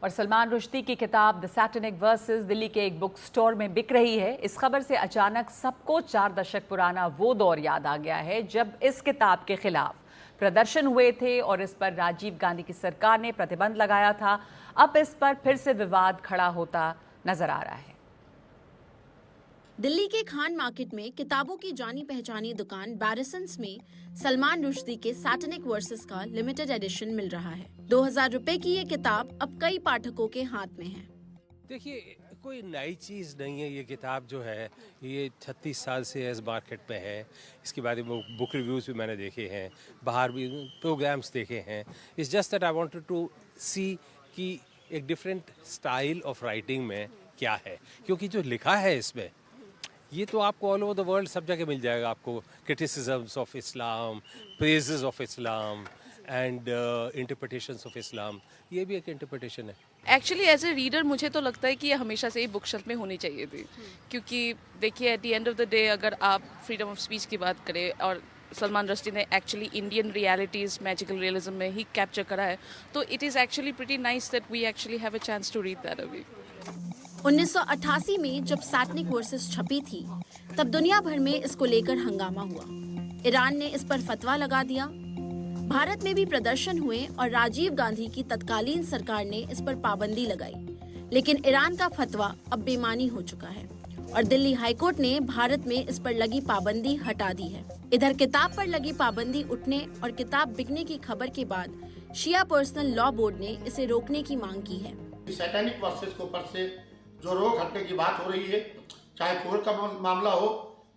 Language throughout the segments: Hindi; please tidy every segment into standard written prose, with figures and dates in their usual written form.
और सलमान रुश्दी की किताब द सैटेनिक वर्सेस दिल्ली के एक बुक स्टोर में बिक रही है। इस खबर से अचानक सबको 4 दशक पुराना वो दौर याद आ गया है जब इस किताब के खिलाफ प्रदर्शन हुए थे और इस पर राजीव गांधी की सरकार ने प्रतिबंध लगाया था। अब इस पर फिर से विवाद खड़ा होता नजर आ रहा है। दिल्ली के खान मार्केट में किताबों की जानी पहचानी दुकान बैरिसंस में सलमान रुश्दी के सैटेनिक वर्सेस का लिमिटेड एडिशन मिल रहा है। 2000 रुपए की ये किताब अब कई पाठकों के हाथ में है। देखिए, कोई नई चीज़ नहीं है। ये किताब जो है ये 36 साल से इस मार्केट में है। इसके बारे में बुक रिव्यूज़ भी मैंने देखे हैं, बाहर भी प्रोग्राम्स देखे हैं। It's just that I wanted to see कि एक डिफरेंट स्टाइल ऑफ राइटिंग में क्या है, क्योंकि जो लिखा है इसमें ये तो आपको ऑल ओवर द वर्ल्ड सब जगह मिल जाएगा। आपको criticisms of Islam, praises of Islam and interpretations of Islam. ये भी एक इंटरप्रिटेशन है। एक्चुअली एज ए रीडर मुझे तो लगता है कि ये हमेशा से ही बुक शेल्फ में होनी चाहिए थी, क्योंकि देखिए at the end of the day अगर आप फ्रीडम ऑफ स्पीच की बात करें और सलमान रुश्दी ने actually Indian realities magical realism में ही कैप्चर करा है, तो it is actually pretty nice that we actually have a chance to read that अभी। 1988 में जब सैटेनिक वर्सेस छपी थी तब दुनिया भर में इसको लेकर हंगामा हुआ। ईरान ने इस पर फतवा लगा दिया, भारत में भी प्रदर्शन हुए और राजीव गांधी की तत्कालीन सरकार ने इस पर पाबंदी लगाई। लेकिन ईरान का फतवा अब बेमानी हो चुका है और दिल्ली हाईकोर्ट ने भारत में इस पर लगी पाबंदी हटा दी है। इधर किताब पर लगी पाबंदी उठने और किताब बिकने की खबर के बाद शिया पर्सनल लॉ बोर्ड ने इसे रोकने की मांग की है। सैटेनिक वर्सेस के ऊपर से जो रोक हटने की बात हो रही है, चाहे कोर्ट का मामला हो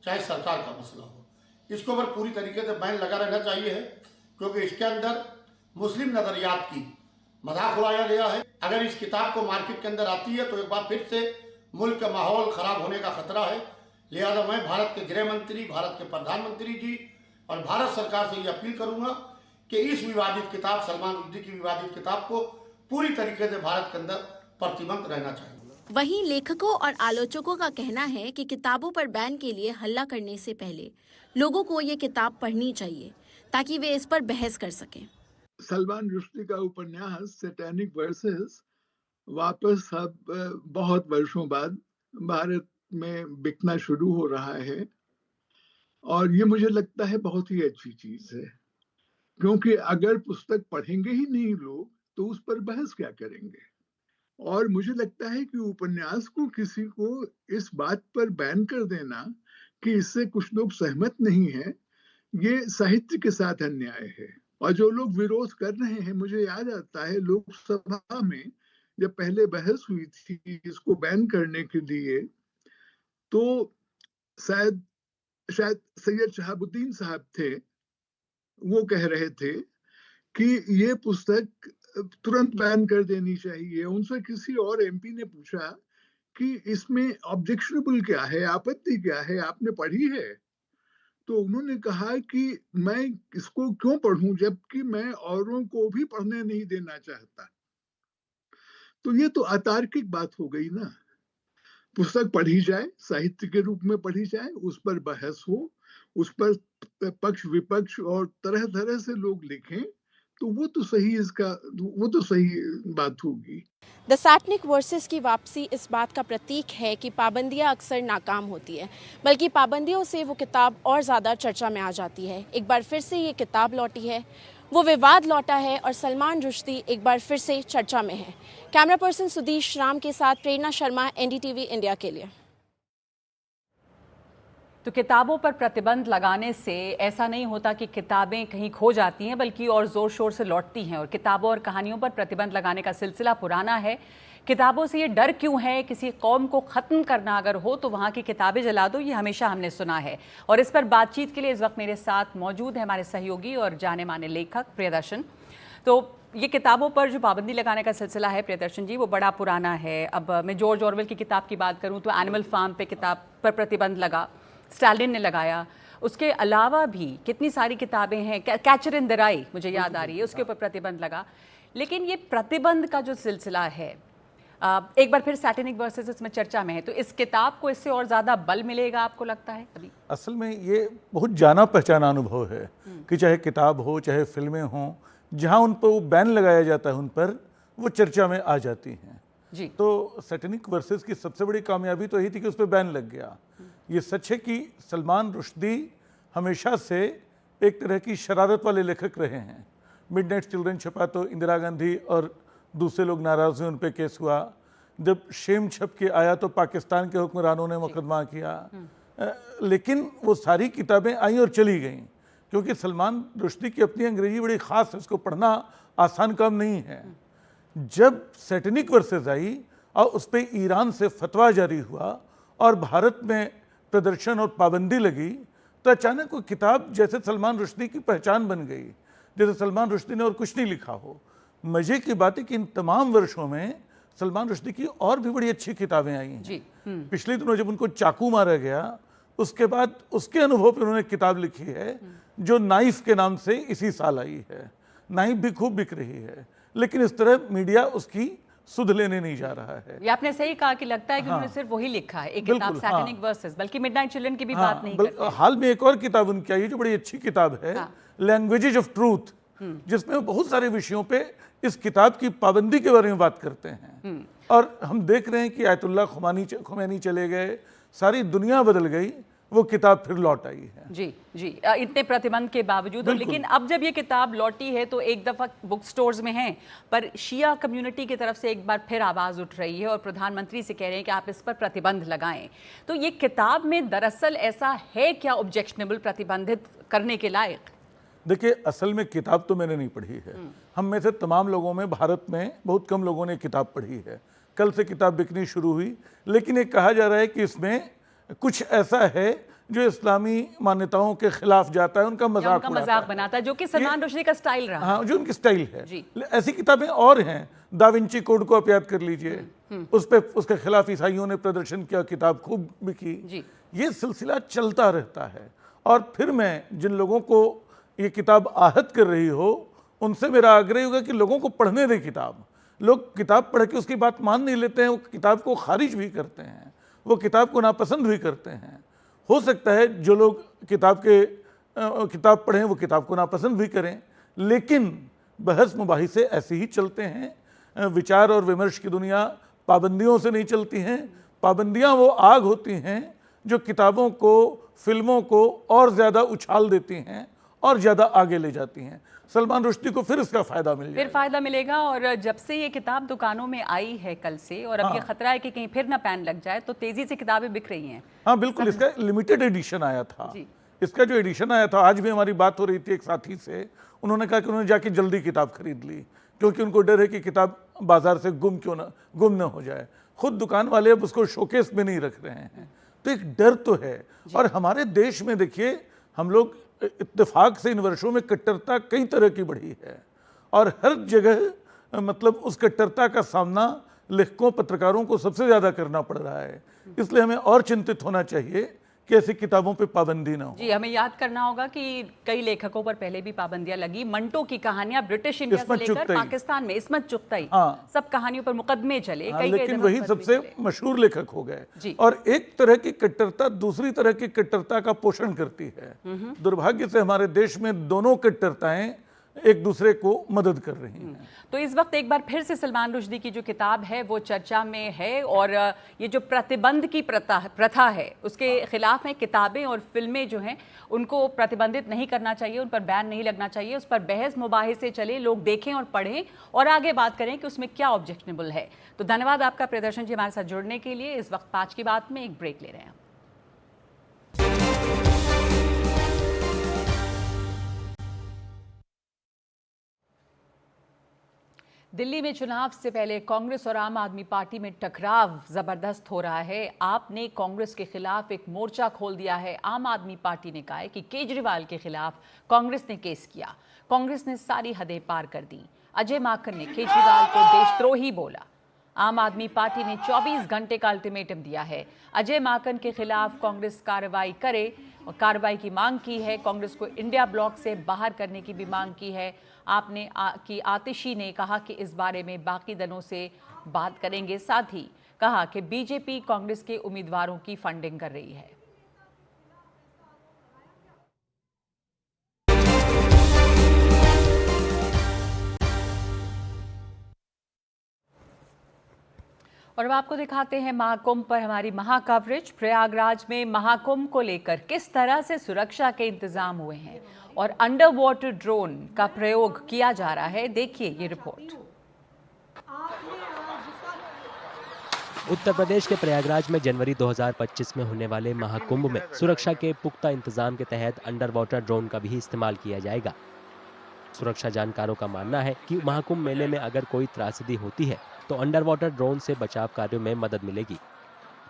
चाहे सरकार का मसला हो, इसके ऊपर पूरी तरीके से बैन लगा रहना चाहिए है, क्योंकि इसके अंदर मुस्लिम नजरियात की मजाक उड़ाया गया है। अगर इस किताब को मार्केट के अंदर आती है तो एक बार फिर से मुल्क का माहौल खराब होने का खतरा है। लिहाजा मैं भारत के गृह मंत्री, भारत के प्रधानमंत्री जी और भारत सरकार से ये अपील करूंगा कि इस विवादित किताब, सलमान रुश्दी की विवादित किताब को पूरी तरीके से भारत के अंदर प्रतिबंध रहना चाहिए। वहीं लेखकों और आलोचकों का कहना है कि किताबों पर बैन के लिए हल्ला करने से पहले लोगों को ये किताब पढ़नी चाहिए ताकि वे इस पर बहस कर सकें। सलमान रुश्दी का उपन्यास सैटेनिक वर्सेस वापस अब बहुत वर्षों बाद भारत में बिकना शुरू हो रहा है और ये मुझे लगता है बहुत ही अच्छी चीज है, क्योंकि अगर पुस्तक पढ़ेंगे ही नहीं लोग तो उस पर बहस क्या करेंगे। और मुझे लगता है कि उपन्यास को किसी को इस बात पर बैन कर देना कि इससे कुछ लोग सहमत नहीं है, ये साहित्य के साथ अन्याय है। और जो लोग विरोध कर रहे हैं, मुझे याद आता है लोकसभा में जब पहले बहस हुई थी इसको बैन करने के लिए, तो शायद सैयद शहाबुद्दीन साहब थे, वो कह रहे थे कि ये पुस्तक तुरंत बैन कर देनी चाहिए। उनसे किसी और एमपी ने पूछा कि इसमें ऑब्जेक्शनेबल क्या है, आपत्ति क्या है, आपने पढ़ी है? तो उन्होंने कहा कि मैं इसको क्यों पढ़ूं जबकि मैं औरों को भी पढ़ने नहीं देना चाहता। तो ये तो अतार्किक बात हो गई ना। पुस्तक पढ़ी जाए, साहित्य के रूप में पढ़ी जाए, उस पर बहस हो, उस पर पक्ष विपक्ष और तरह तरह से लोग लिखें, तो वो तो सही बात होगी। द सैटेनिक वर्सेस की वापसी इस बात का प्रतीक है कि पाबंदियां अक्सर नाकाम होती है, बल्कि पाबंदियों से वो किताब और ज़्यादा चर्चा में आ जाती है। एक बार फिर से ये किताब लौटी है, वो विवाद लौटा है और सलमान रुश्दी एक बार फिर से चर्चा में है। कैमरा पर्सन सुदीश राम के साथ प्रेरणा शर्मा, एनडीटीवी इंडिया के लिए। तो किताबों पर प्रतिबंध लगाने से ऐसा नहीं होता कि किताबें कहीं खो जाती हैं, बल्कि और ज़ोर शोर से लौटती हैं। और किताबों और कहानियों पर प्रतिबंध लगाने का सिलसिला पुराना है। किताबों से ये डर क्यों है? किसी कौम को ख़त्म करना अगर हो तो वहाँ की किताबें जला दो, ये हमेशा हमने सुना है। और इस पर बातचीत के लिए इस वक्त मेरे साथ मौजूद है हमारे सहयोगी और जाने माने लेखक प्रियदर्शन। तो ये किताबों पर जो पाबंदी लगाने का सिलसिला है प्रियदर्शन जी, वो बड़ा पुराना है। अब मैं जॉर्ज ऑरवेल की किताब की बात करूँ तो एनिमल फार्म पे किताब पर प्रतिबंध लगा, स्टालिन ने लगाया। उसके अलावा भी कितनी सारी किताबें हैं, कैचर इन द राई मुझे याद आ रही है, उसके ऊपर प्रतिबंध लगा। लेकिन ये प्रतिबंध का जो सिलसिला है एक बार फिर सैटेनिक वर्सेस इसमें चर्चा में है, तो इस किताब को इससे और ज़्यादा बल मिलेगा आपको लगता है अभी? असल में ये बहुत जाना पहचाना अनुभव है कि चाहे किताब हो चाहे फिल्में हों, जहाँ उन पर बैन लगाया जाता है उन पर, वो चर्चा में आ जाती हैं। जी। तो सैटेनिक वर्सेस की सबसे बड़ी कामयाबी तो यही थी कि उस पर बैन लग गया। ये सच है कि सलमान रुश्दी हमेशा से एक तरह की शरारत वाले लेखक रहे हैं। मिडनाइट चिल्ड्रन छपा तो इंदिरा गांधी और दूसरे लोग नाराज हुए, उन पर केस हुआ। जब शेम छप के आया तो पाकिस्तान के हुक्मरानों ने मुकदमा किया। लेकिन वो सारी किताबें आई और चली गईं, क्योंकि सलमान रुश्दी की अपनी अंग्रेजी बड़ी ख़ास है, उसको पढ़ना आसान काम नहीं है। जब सैटेनिक वर्सेस आई और उस पर ईरान से फतवा जारी हुआ और भारत में प्रदर्शन और पाबंदी लगी, तो अचानक वो किताब जैसे सलमान रुश्दी की पहचान बन गई, जैसे सलमान रुश्दी ने और कुछ नहीं लिखा हो। मजे की बात है कि इन तमाम वर्षों में सलमान रुश्दी की और भी बड़ी अच्छी किताबें आई हैं। जी। पिछले दिनों जब उनको चाकू मारा गया, उसके बाद उसके अनुभव पर उन्होंने किताब लिखी है जो नाइफ के नाम से इसी साल आई है। नाइफ भी खूब बिक रही है, लेकिन इस तरह मीडिया उसकी सुध लेने नहीं जा रहा है। ये आपने सही कहा कि लगता है कि उन्होंने सिर्फ वही लिखा है, एक किताब सैटेनिक वर्सेस, बल्कि मिडनाइट चिल्ड्रन की भी बात नहीं करते। हाल में एक और किताब उनकी आई जो बड़ी अच्छी किताब है, लैंग्वेजेज ऑफ ट्रूथ, जिसमें वो बहुत सारे विषयों पे इस किताब की पाबंदी के बारे में बात करते हैं। और हम देख रहे हैं कि आयतुल्लाह खुमैनी चले गए, सारी दुनिया बदल गई, वो किताब फिर लौट आई है। जी जी, इतने प्रतिबंध के बावजूद। लेकिन अब जब ये किताब लौटी है तो एक दफ़ा बुक स्टोर्स में है, पर शिया कम्युनिटी की तरफ से एक बार फिर आवाज़ उठ रही है और प्रधानमंत्री से कह रहे हैं कि आप इस पर प्रतिबंध लगाएं। तो ये किताब में दरअसल ऐसा है क्या ऑब्जेक्शनेबल, प्रतिबंधित करने के लायक? देखिए, असल में किताब तो मैंने नहीं पढ़ी है। हम में से तमाम लोगों में भारत में बहुत कम लोगों ने किताब पढ़ी है। कल से किताब बिकनी शुरू हुई, लेकिन ये कहा जा रहा है कि इसमें कुछ ऐसा है जो इस्लामी मान्यताओं के खिलाफ जाता है, उनका मजाक बनाता है, जो कि सलमान रुश्दी का स्टाइल रहा। हाँ, जो उनकी स्टाइल है। ऐसी किताबें और हैं, दा विंची कोड को आप याद कर लीजिए, उस पे उसके खिलाफ ईसाइयों ने प्रदर्शन किया, किताब खूब बिकी। ये सिलसिला चलता रहता है। और फिर मैं जिन लोगों को ये किताब आहत कर रही हो, उनसे मेरा आग्रह होगा कि लोगों को पढ़ने दें किताब। लोग किताब पढ़ के उसकी बात मान नहीं लेते हैं, वो किताब को खारिज भी करते हैं, वो किताब को नापसंद भी करते हैं। हो सकता है जो लोग किताब पढ़ें वो किताब को नापसंद भी करें, लेकिन बहस मुबाहिसे ऐसे ही चलते हैं। विचार और विमर्श की दुनिया पाबंदियों से नहीं चलती हैं। पाबंदियां वो आग होती हैं जो किताबों को, फिल्मों को और ज़्यादा उछाल देती हैं और ज़्यादा आगे ले जाती हैं। सलमान रुश्दी को फिर इसका फायदा मिलेगा, फिर फायदा मिलेगा। और जब से ये किताब दुकानों में आई है कल से, और अब ये खतरा है कि कहीं फिर ना पैन लग जाए, तो तेजी से किताबें बिक रही हैं। हाँ बिल्कुल, इसका लिमिटेड एडिशन आया था। इसका जो एडिशन आया था, आज भी हमारी बात हो रही थी एक साथी से, उन्होंने कहा कि उन्होंने जाके जल्दी किताब खरीद ली, क्योंकि उनको डर है कि किताब बाजार से गुम न हो जाए। खुद दुकान वाले अब उसको शोकेस में नहीं रख रहे हैं, तो एक डर तो है। और हमारे देश में देखिए, हम लोग इत्तेफाक से इन वर्षों में कट्टरता कई तरह की बढ़ी है, और हर जगह मतलब उस कट्टरता का सामना लेखकों, पत्रकारों को सबसे ज़्यादा करना पड़ रहा है। इसलिए हमें और चिंतित होना चाहिए कि ऐसी किताबों पे पाबंदी ना हो। जी, हमें याद करना होगा कि कई लेखकों पर पहले भी पाबंदियां लगी। मंटो की कहानियां ब्रिटिश इंडिया से लेकर पाकिस्तान में, इस्मत चुगताई, सब कहानियों पर मुकदमे चले। लेकिन वही सबसे मशहूर लेखक हो गए। और एक तरह की कट्टरता दूसरी तरह की कट्टरता का पोषण करती है। दुर्भाग्य से हमारे देश में दोनों कट्टरताएं एक दूसरे को मदद कर रही हैं। तो इस वक्त एक बार फिर से सलमान रुश्दी की जो किताब है वो चर्चा में है, और ये जो प्रतिबंध की प्रथा है उसके खिलाफ में किताबें और फिल्में जो हैं उनको प्रतिबंधित नहीं करना चाहिए, उन पर बैन नहीं लगना चाहिए। उस पर बहस मुबाहिसे चले, लोग देखें और पढ़ें और आगे बात करें कि उसमें क्या ऑब्जेक्शनेबल है। तो धन्यवाद आपका प्रियदर्शन जी हमारे साथ जुड़ने के लिए। इस वक्त 5 की बात में एक ब्रेक ले रहे हैं। दिल्ली में चुनाव से पहले कांग्रेस और आम आदमी पार्टी में टकराव जबरदस्त हो रहा है। आप ने कांग्रेस के खिलाफ एक मोर्चा खोल दिया है। आम आदमी पार्टी ने कहा है कि केजरीवाल के खिलाफ कांग्रेस ने केस किया। कांग्रेस ने सारी हदें पार कर दी। अजय माकन ने केजरीवाल को देशद्रोही बोला। आम आदमी पार्टी ने 24 घंटे का अल्टीमेटम दिया है। अजय माकन के खिलाफ कांग्रेस कार्रवाई करे और कार्रवाई की मांग की है। कांग्रेस को इंडिया ब्लॉक से बाहर करने की भी मांग की है। आपने की आतिशी ने कहा कि इस बारे में बाकी दलों से बात करेंगे। साथ ही कहा कि बीजेपी कांग्रेस के उम्मीदवारों की फंडिंग कर रही है। और अब आपको दिखाते हैं महाकुंभ पर हमारी महा कवरेज। प्रयागराज में महाकुंभ को लेकर किस तरह से सुरक्षा के इंतजाम हुए हैं और अंडर वाटर ड्रोन का प्रयोग किया जा रहा है, देखिए ये रिपोर्ट। उत्तर प्रदेश के प्रयागराज में जनवरी 2025 में होने वाले महाकुंभ में सुरक्षा के पुख्ता इंतजाम के तहत अंडर वाटर ड्रोन का भी इस्तेमाल किया जाएगा। सुरक्षा जानकारों का मानना है कि महाकुंभ मेले में अगर कोई त्रासदी होती है तो अंडर वाटर ड्रोन से बचाव कार्यों में मदद मिलेगी।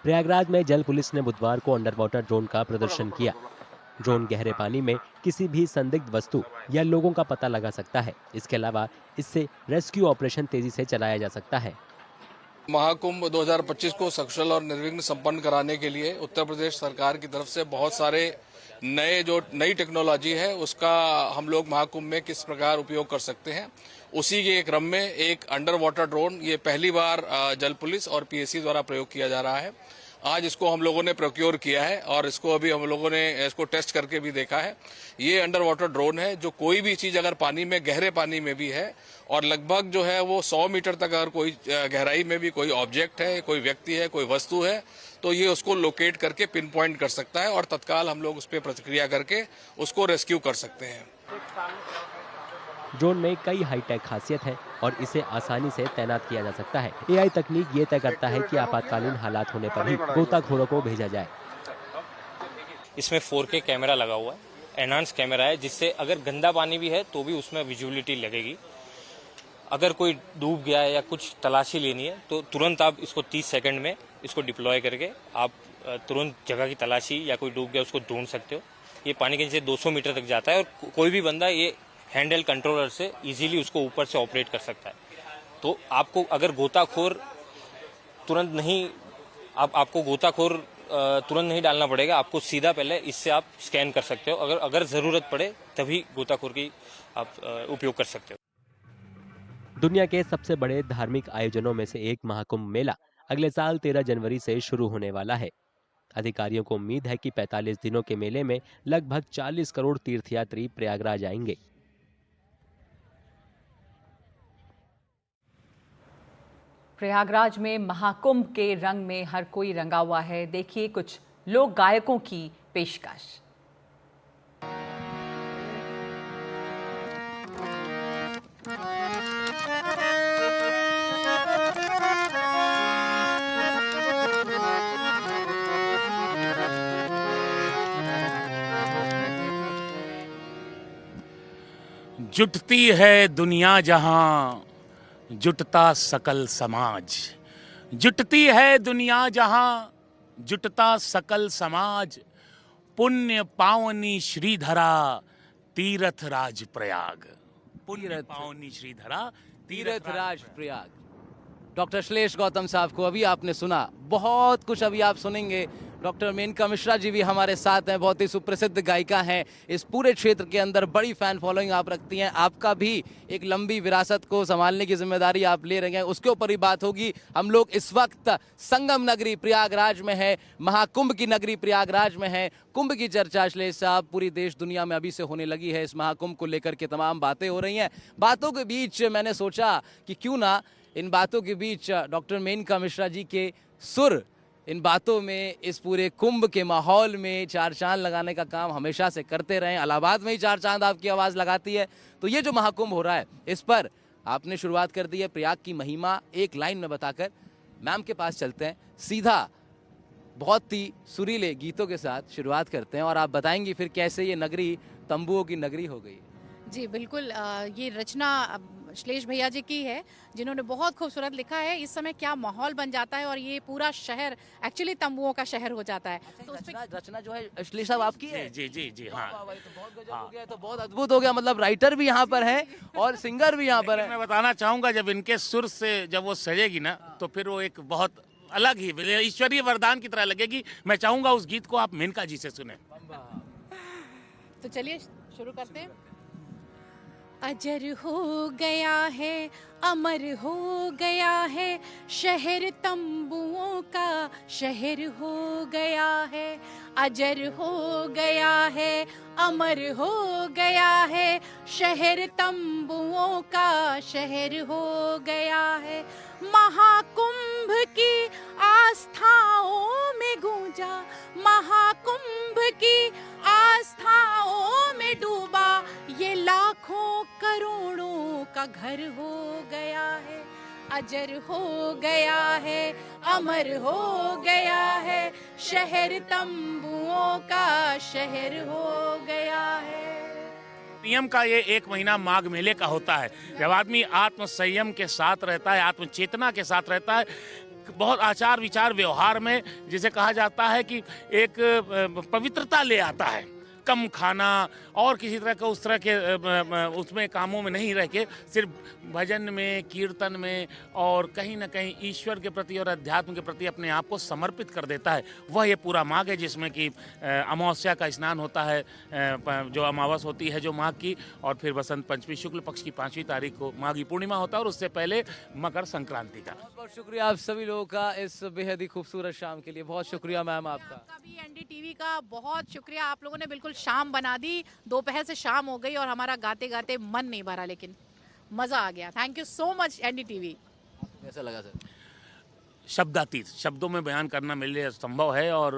प्रयागराज में जल पुलिस ने बुधवार को अंडर वाटर ड्रोन का प्रदर्शन किया। ड्रोन गहरे पानी में किसी भी संदिग्ध वस्तु या लोगों का पता लगा सकता है। इसके अलावा इससे रेस्क्यू ऑपरेशन तेजी से चलाया जा सकता है। महाकुंभ 2025 को सकुशल और निर्विघ्न संपन्न कराने के लिए उत्तर प्रदेश सरकार की तरफ से बहुत सारे नई टेक्नोलॉजी है उसका हम लोग महाकुंभ में किस प्रकार उपयोग कर सकते हैं, उसी के क्रम में एक अंडर वाटर ड्रोन ये पहली बार जल पुलिस और पीएसी द्वारा प्रयोग किया जा रहा है। आज इसको हम लोगों ने प्रोक्योर किया है और इसको अभी हम लोगों ने इसको टेस्ट करके भी देखा है। ये अंडर वाटर ड्रोन है जो कोई भी चीज अगर पानी में, गहरे पानी में भी है और लगभग जो है वो 100 मीटर तक अगर कोई गहराई में भी कोई ऑब्जेक्ट है, कोई व्यक्ति है, कोई वस्तु है, तो ये उसको लोकेट करके पिन पॉइंट कर सकता है और तत्काल हम लोग उस पर प्रतिक्रिया करके उसको रेस्क्यू कर सकते हैं। ड्रोन में कई हाईटेक खासियत है और इसे आसानी से तैनात किया जा सकता है। एआई तकनीक ये तय करता है कि आपातकालीन हालात होने पर ही गोताखोरों को भेजा जाए। इसमें 4K कैमरा लगा हुआ है, एनहांस कैमरा है, जिससे अगर गंदा पानी भी है तो भी उसमें विजिबिलिटी लगेगी। अगर कोई डूब गया है या कुछ तलाशी लेनी है तो तुरंत आप इसको 30 सेकंड में इसको डिप्लॉय करके आप तुरंत जगह की तलाशी या कोई डूब गया उसको ढूंढ सकते हो। ये पानी के नीचे 200 मीटर तक जाता है और कोई भी बंदा ये हैंडल कंट्रोलर से इजीली उसको ऊपर से ऑपरेट कर सकता है। तो आपको अगर गोताखोर तुरंत नहीं आपको गोताखोर तुरंत नहीं डालना पड़ेगा, आपको सीधा पहले इससे आप स्कैन कर सकते हो। अगर जरूरत पड़े तभी गोताखोर की आप उपयोग कर सकते हो। दुनिया के सबसे बड़े धार्मिक आयोजनों में से एक महाकुंभ मेला अगले साल 13 जनवरी से शुरू होने वाला है। अधिकारियों को उम्मीद है कि 45 दिनों के मेले में लगभग 40 करोड़ तीर्थयात्री प्रयागराज आएंगे। प्रयागराज में महाकुंभ के रंग में हर कोई रंगा हुआ है। देखिए कुछ लोक गायकों की पेशकश। जुटती है दुनिया जहां, जुटता सकल समाज। जुटती है दुनिया जहां, जुटता सकल समाज। पुण्य पावनी श्रीधरा, तीर्थ राज प्रयाग। पुण्य पावनी श्रीधरा, तीर्थ राज प्रयाग। डॉक्टर श्लेष गौतम साहब को अभी आपने सुना, बहुत कुछ अभी आप सुनेंगे। डॉक्टर मेनका मिश्रा जी भी हमारे साथ हैं, बहुत ही सुप्रसिद्ध गायिका हैं। इस पूरे क्षेत्र के अंदर बड़ी फैन फॉलोइंग आप रखती हैं। आपका भी एक लंबी विरासत को संभालने की जिम्मेदारी आप ले रहे हैं, उसके ऊपर ही बात होगी। हम लोग इस वक्त संगम नगरी प्रयागराज में है, महाकुंभ की नगरी प्रयागराज में है। कुंभ की चर्चा श्लेष साहब पूरी देश दुनिया में अभी से होने लगी है। इस महाकुंभ को लेकर के तमाम बातें हो रही हैं। बातों के बीच मैंने सोचा कि क्यों ना इन बातों के बीच डॉक्टर मेनका मिश्रा जी के सुर इन बातों में, इस पूरे कुंभ के माहौल में चार चांद लगाने का काम हमेशा से करते रहें। इलाहाबाद में ही चार चांद आपकी आवाज़ लगाती है। तो ये जो महाकुंभ हो रहा है, इस पर आपने शुरुआत कर दी है प्रयाग की महिमा एक लाइन में बताकर। मैम के पास चलते हैं, सीधा बहुत ही सुरीले गीतों के साथ शुरुआत करते हैं और आप बताएंगी फिर कैसे ये नगरी तंबुओं की नगरी हो गई। जी बिल्कुल, ये रचना श्लेष भैया जी की है, जिन्होंने बहुत खूबसूरत लिखा है। इस समय क्या माहौल बन जाता है और ये पूरा शहर एक्चुअली तंबुओं का शहर हो जाता है। तो रचना जो है श्लेष साहब आपकी है? जी जी जी हाँ। तो बहुत गजब हो गया, तो बहुत अद्भुत हो गया। मतलब राइटर भी यहाँ पर है और सिंगर भी यहाँ पर है। मैं बताना चाहूंगा, जब इनके सुर से जब वो सजेगी ना तो फिर वो एक बहुत अलग ही ईश्वरीय वरदान की तरह लगेगी। मैं चाहूंगा उस गीत को आप मेनका जी से सुने। तो चलिए शुरू करते हैं। अजर हो गया है, अमर हो गया है, शहर तंबुओं का शहर हो गया है। अजर हो गया है, अमर हो गया है, शहर तंबुओं का शहर हो गया है। महाकुंभ की घर हो गया है, अजर हो गया है, अमर हो गया है, शहर तंबुओं का शहर हो गया है। नियम का ये 1 महीना माघ मेले का होता है। जब आदमी आत्म संयम के साथ रहता है, आत्म चेतना के साथ रहता है, बहुत आचार विचार व्यवहार में जिसे कहा जाता है कि एक पवित्रता ले आता है। कम खाना और किसी तरह का उस तरह के उसमें कामों में नहीं रह के सिर्फ भजन में, कीर्तन में और कहीं ना कहीं ईश्वर के प्रति और अध्यात्म के प्रति अपने आप को समर्पित कर देता है। वह ये पूरा माघ है जिसमें कि अमावस्या का स्नान होता है, जो अमावस होती है जो माघ की, और फिर बसंत पंचमी शुक्ल पक्ष की 5वीं तारीख को माघी पूर्णिमा होता है, और उससे पहले मकर संक्रांति का। बहुत शुक्रिया आप सभी लोगों का इस बेहद ही खूबसूरत शाम के लिए। बहुत शुक्रिया मैम आपका। भी एनडीटीवी का बहुत शुक्रिया, आप लोगों ने बिल्कुल शाम बना दी। दोपहर से शाम हो गई और हमारा गाते गाते मन नहीं भरा, लेकिन मजा आ गया। Thank you so much NDTV. कैसा लगा सर? शब्दातीत, शब्दों में बयान करना मेरे लिए संभव है, और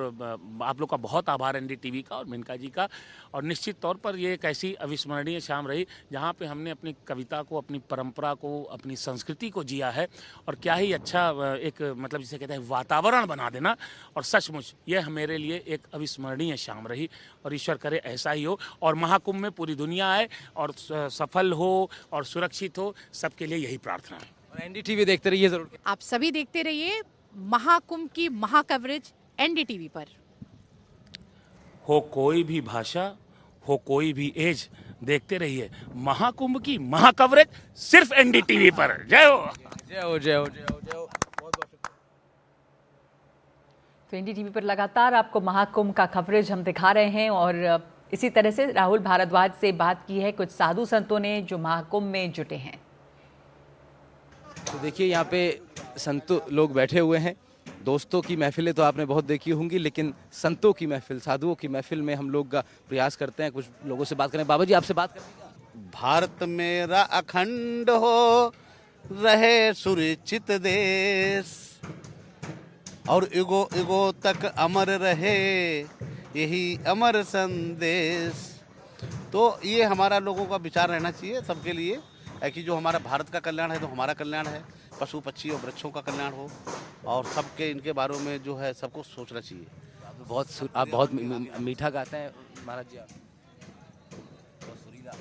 आप लोग का बहुत आभार एनडीटीवी का और मेनका जी का। और निश्चित तौर पर ये एक ऐसी अविस्मरणीय शाम रही जहाँ पे हमने अपनी कविता को, अपनी परंपरा को, अपनी संस्कृति को जिया है। और क्या ही अच्छा एक मतलब जिसे कहते हैं वातावरण बना देना, और सचमुच ये मेरे लिए एक अविस्मरणीय शाम रही। और ईश्वर करे ऐसा ही हो, और महाकुंभ में पूरी दुनिया आए और सफल हो और सुरक्षित हो, सबके लिए यही प्रार्थना है। एनडीटीवी देखते रहिए जरूर। आप सभी देखते रहिए महाकुंभ की महाकवरेज एनडीटीवी पर। हो कोई भी भाषा, हो कोई भी एज, देखते रहिए महाकुंभ की महाकवरेज सिर्फ एनडीटीवी पर। जय हो, जय हो, जय हो, जय हो, जय हो। तो एनडीटीवी पर लगातार आपको महाकुंभ का कवरेज हम दिखा रहे हैं, और इसी तरह से राहुल भारद्वाज से बात की है कुछ साधु संतों ने जो महाकुंभ में जुटे हैं। तो देखिए यहाँ पे संतों लोग बैठे हुए हैं। दोस्तों की महफिलें तो आपने बहुत देखी होंगी, लेकिन संतों की महफिल, साधुओं की महफिल में हम लोग का प्रयास करते हैं कुछ लोगों से बात करें। बाबा जी आपसे बात करें। भारत मेरा अखंड हो रहे सुरक्षित देश, और युगो युगो तक अमर रहे यही अमर संदेश। तो ये हमारा लोगों का विचार रहना चाहिए सबके लिए कि जो हमारा भारत का कल्याण है तो हमारा कल्याण है, पशु पक्षी और वृक्षों का कल्याण हो, और सबके इनके बारे में जो है सबको सोचना चाहिए। आप बहुत मीठा गाते हैं महाराज जी, आप बहुत सुरीला।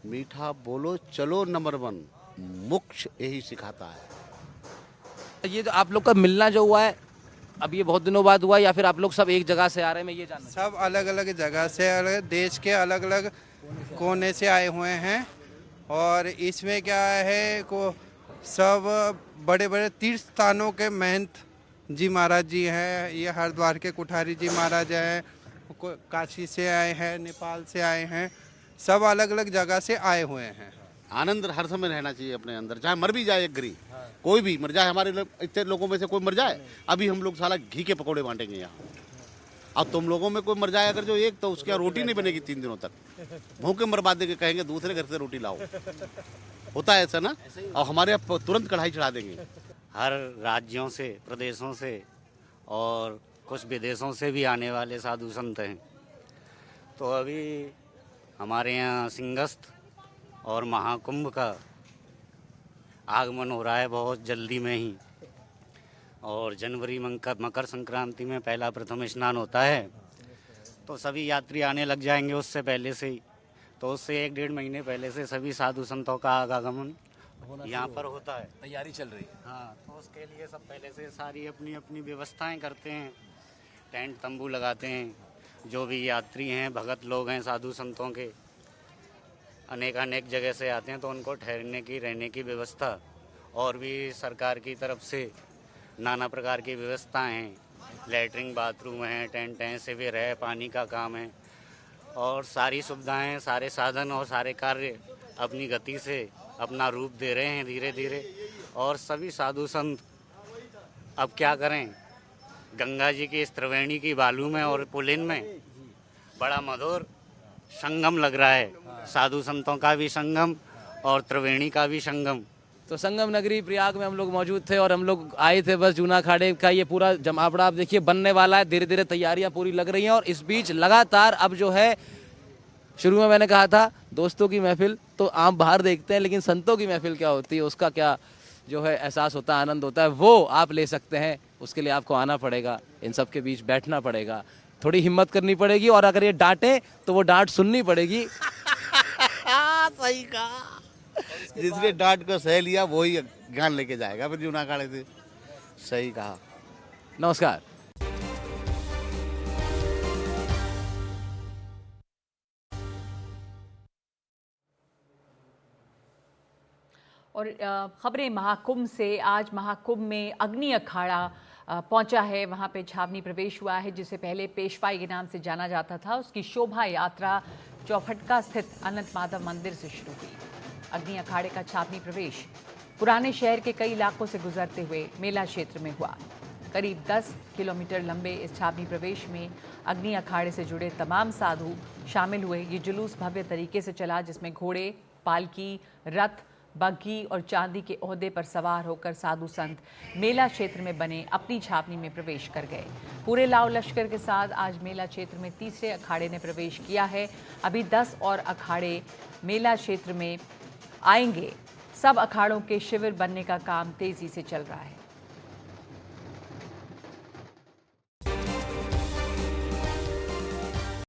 मीठा बोलो चलो नंबर 1, मोक्ष यही सिखाता है। ये जो आप लोग का मिलना जो हुआ है, अब ये बहुत दिनों बाद हुआ, या फिर आप लोग सब एक जगह से आ रहे हैं? मैं ये जानना। सब अलग अलग जगह से, अलग देश के अलग अलग कोने से आए हुए हैं। और इसमें क्या है को सब बड़े बड़े तीर्थ स्थानों के महंत जी महाराज जी हैं। ये हरिद्वार के कुठारी जी महाराज हैं, काशी से आए हैं, नेपाल से आए हैं, सब अलग अलग जगह से आए हुए हैं। आनंद हर समय रहना चाहिए अपने अंदर, चाहे मर भी जाए एक घड़ी, कोई भी मर जाए, हमारे इतने लोगों में से कोई मर जाए, अभी हम लोग साला घी के पकौड़े बांटेंगे यहाँ। अब तुम लोगों में कोई मर जाए अगर जो एक, तो उसके यहाँ रोटी नहीं बनेगी 3 दिनों तक, भूखे मरवा देंगे, कहेंगे दूसरे घर से रोटी लाओ। होता है ऐसा ना, और हमारे यहाँ तुरंत कढ़ाई चढ़ा देंगे। हर राज्यों से, प्रदेशों से और कुछ विदेशों से भी आने वाले साधु संत हैं। तो अभी हमारे यहाँ सिंहस्थ और महाकुंभ का आगमन हो रहा है बहुत जल्दी में ही, और जनवरी मकर संक्रांति में पहला प्रथम स्नान होता है, तो सभी यात्री आने लग जाएंगे उससे पहले से ही। तो उससे 1-1.5 महीने पहले से सभी साधु संतों का आगमन यहाँ पर होता है। तैयारी चल रही है। हाँ, तो उसके लिए सब पहले से सारी अपनी अपनी व्यवस्थाएं करते हैं, टेंट तंबू लगाते हैं। जो भी यात्री हैं, भगत लोग हैं साधु संतों के, अनेक जगह से आते हैं, तो उनको ठहरने की, रहने की व्यवस्था, और भी सरकार की तरफ से नाना प्रकार की व्यवस्थाएं हैं। लैट्रिन बाथरूम हैं, टेंट हैं, शिविर है, पानी का काम है, और सारी सुविधाएं, सारे साधन और सारे कार्य अपनी गति से अपना रूप दे रहे हैं धीरे धीरे। और सभी साधु संत अब क्या करें, गंगा जी की इस त्रिवेणी की बालू में और पुलिन में बड़ा मधुर संगम लग रहा है, साधु संतों का भी संगम और त्रिवेणी का भी संगम। तो संगम नगरी प्रयाग में हम लोग मौजूद थे, और हम लोग आए थे बस जूना अखाड़े का ये पूरा जमावड़ा आप देखिए बनने वाला है, धीरे धीरे तैयारियां पूरी लग रही हैं। और इस बीच लगातार अब जो है शुरू में मैंने कहा था दोस्तों की महफिल तो आम बाहर देखते हैं, लेकिन संतों की महफिल क्या होती है, उसका क्या जो है एहसास होता है, आनंद होता है, वो आप ले सकते हैं। उसके लिए आपको आना पड़ेगा, इन सब के बीच बैठना पड़ेगा, थोड़ी हिम्मत करनी पड़ेगी, और अगर ये डांटे तो वो डांट सुननी पड़ेगी। सही कहा। जिसने डांट को सह लिया वही ज्ञान लेके जाएगा फिर जूना अखाड़े से। सही कहा। नमस्कार। और खबरें महाकुंभ से। आज महाकुंभ में अग्नि अखाड़ा पहुंचा है, वहां पे छावनी प्रवेश हुआ है, जिसे पहले पेशवाई के नाम से जाना जाता था। उसकी शोभा यात्रा चौफटका स्थित अनंत माधव मंदिर से शुरू हुई। अग्नि अखाड़े का छावनी प्रवेश पुराने शहर के कई इलाकों से गुजरते हुए मेला क्षेत्र में हुआ। करीब 10 किलोमीटर लंबे इस छावनी प्रवेश में अग्नि अखाड़े से जुड़े तमाम साधु शामिल हुए। ये जुलूस भव्य तरीके से चला, जिसमें घोड़े, पालकी, रथ, बग्घी और चांदी के ओहदे पर सवार होकर साधु संत मेला क्षेत्र में बने अपनी छावनी में प्रवेश कर गए। पूरे लाव लश्कर के साथ आज मेला क्षेत्र में तीसरे अखाड़े ने प्रवेश किया है। अभी 10 और अखाड़े मेला क्षेत्र में आएंगे। सब अखाड़ों के शिविर बनने का काम तेजी से चल रहा है।